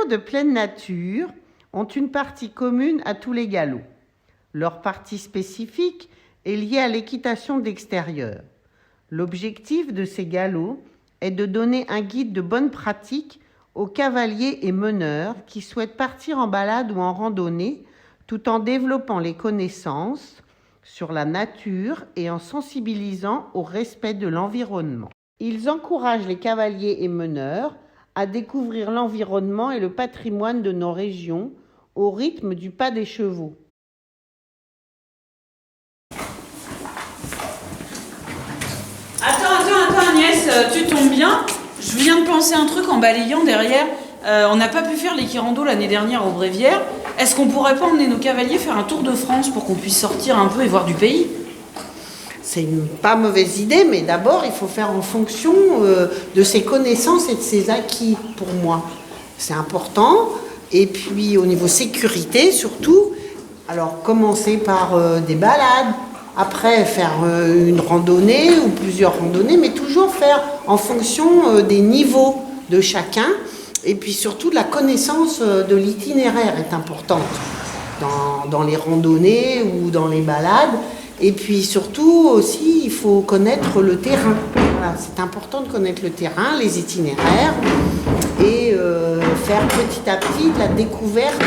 galops de pleine nature ont une partie commune à tous les galops. Leur partie spécifique est liée à l'équitation d'extérieur. L'objectif de ces galops est de donner un guide de bonne pratique aux cavaliers et meneurs qui souhaitent partir en balade ou en randonnée tout en développant les connaissances sur la nature et en sensibilisant au respect de l'environnement. Ils encouragent les cavaliers et meneurs à découvrir l'environnement et le patrimoine de nos régions au rythme du pas des chevaux. Attends Agnès, tu tombes bien. Je viens de penser un truc en balayant derrière. On n'a pas pu faire l'équirando l'année dernière aux Brévières. Est-ce qu'on pourrait pas emmener nos cavaliers faire un tour de France pour qu'on puisse sortir un peu et voir du pays ? C'est une pas mauvaise idée, mais d'abord, il faut faire en fonction de ses connaissances et de ses acquis, pour moi. C'est important. Et puis, au niveau sécurité, surtout, alors commencer par des balades, après faire une randonnée ou plusieurs randonnées, mais toujours faire en fonction des niveaux de chacun. Et puis surtout, la connaissance de l'itinéraire est importante dans les randonnées ou dans les balades. Et puis surtout aussi, il faut connaître le terrain. Voilà, c'est important de connaître le terrain, les itinéraires et faire petit à petit de la découverte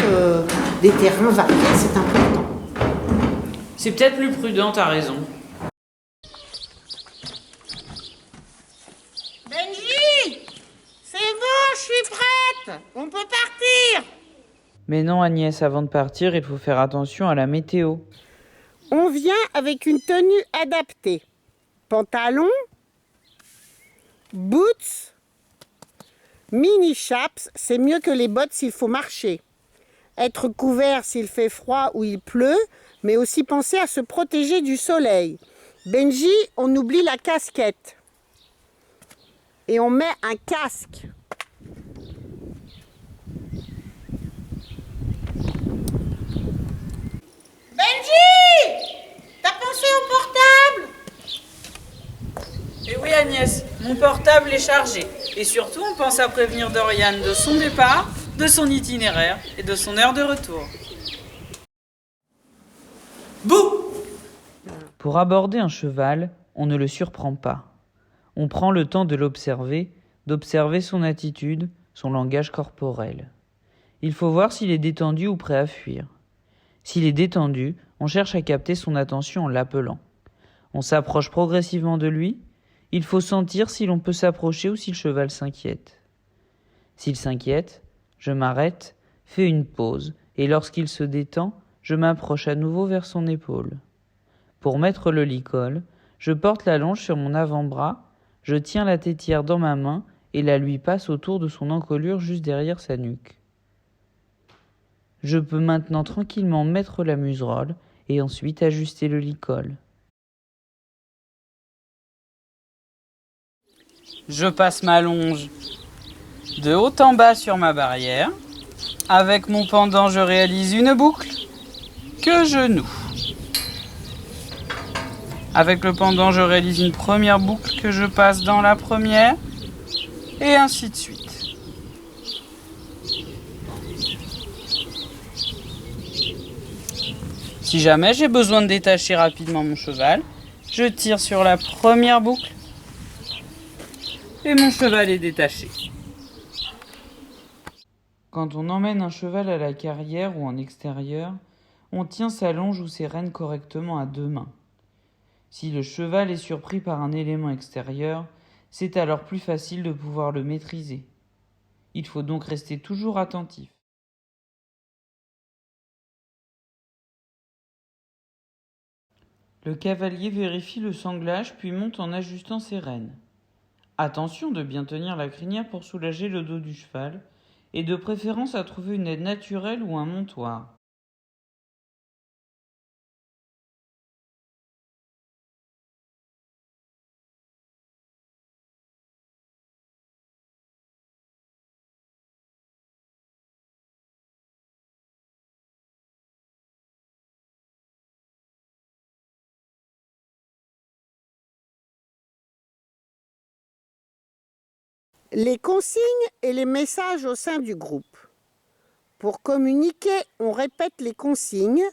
des terrains variés, c'est important. C'est peut-être plus prudent, t'as raison. Benji, c'est bon, je suis prête. On peut partir. Mais non Agnès, avant de partir, il faut faire attention à la météo. On vient avec une tenue adaptée. Pantalon, boots, mini chaps, c'est mieux que les bottes s'il faut marcher. Être couvert s'il fait froid ou il pleut, mais aussi penser à se protéger du soleil. Benji, on oublie la casquette. Et on met un casque. Benji! T'as pensé au portable? Et oui Agnès, mon portable est chargé. Et surtout, on pense à prévenir Dorian de son départ, de son itinéraire et de son heure de retour. Bouh! Pour aborder un cheval, on ne le surprend pas. On prend le temps de l'observer, d'observer son attitude, son langage corporel. Il faut voir s'il est détendu ou prêt à fuir. S'il est détendu, on cherche à capter son attention en l'appelant. On s'approche progressivement de lui. Il faut sentir si l'on peut s'approcher ou si le cheval s'inquiète. S'il s'inquiète, je m'arrête, fais une pause, et lorsqu'il se détend, je m'approche à nouveau vers son épaule. Pour mettre le licol, je porte la longe sur mon avant-bras, je tiens la tétière dans ma main et la lui passe autour de son encolure juste derrière sa nuque. Je peux maintenant tranquillement mettre la muserolle et ensuite ajuster le licol. Je passe ma longe de haut en bas sur ma barrière. Avec mon pendant, je réalise une boucle que je noue. Avec le pendant, je réalise une première boucle que je passe dans la première, et ainsi de suite. Si jamais j'ai besoin de détacher rapidement mon cheval, je tire sur la première boucle et mon cheval est détaché. Quand on emmène un cheval à la carrière ou en extérieur, on tient sa longe ou ses rênes correctement à deux mains. Si le cheval est surpris par un élément extérieur, c'est alors plus facile de pouvoir le maîtriser. Il faut donc rester toujours attentif. Le cavalier vérifie le sanglage puis monte en ajustant ses rênes. Attention de bien tenir la crinière pour soulager le dos du cheval et de préférence à trouver une aide naturelle ou un montoir. Les consignes et les messages au sein du groupe. Pour communiquer, on répète les consignes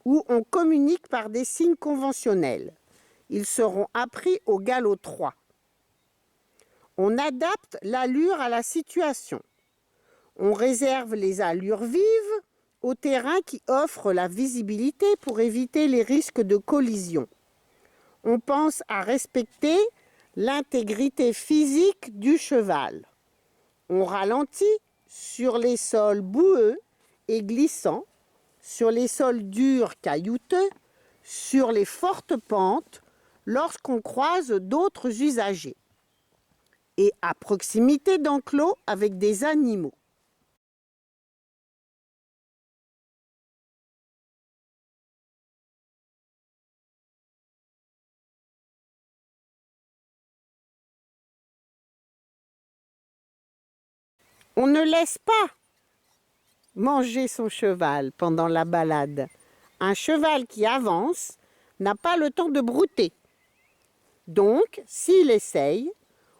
ou on communique par des signes conventionnels. Ils seront appris au galop 3. On adapte l'allure à la situation. On réserve les allures vives au terrain qui offre la visibilité pour éviter les risques de collision. On pense à respecter l'intégrité physique du cheval. On ralentit sur les sols boueux et glissants, sur les sols durs caillouteux, sur les fortes pentes, lorsqu'on croise d'autres usagers, et à proximité d'enclos avec des animaux. On ne laisse pas manger son cheval pendant la balade. Un cheval qui avance n'a pas le temps de brouter. Donc, s'il essaye,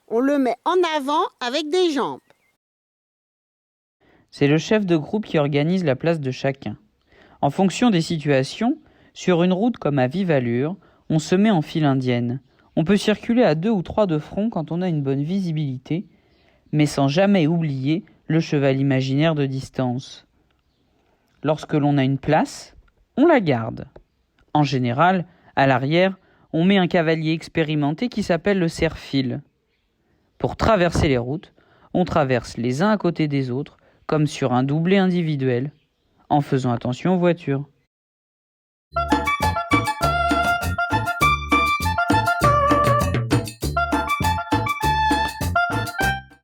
on le met en avant avec des jambes. C'est le chef de groupe qui organise la place de chacun. En fonction des situations, sur une route comme à vive allure, on se met en file indienne. On peut circuler à 2 ou 3 de front quand on a une bonne visibilité, mais sans jamais oublier le cheval imaginaire de distance. Lorsque l'on a une place, on la garde. En général, à l'arrière, on met un cavalier expérimenté qui s'appelle le serre-file. Pour traverser les routes, on traverse les uns à côté des autres, comme sur un doublé individuel, en faisant attention aux voitures.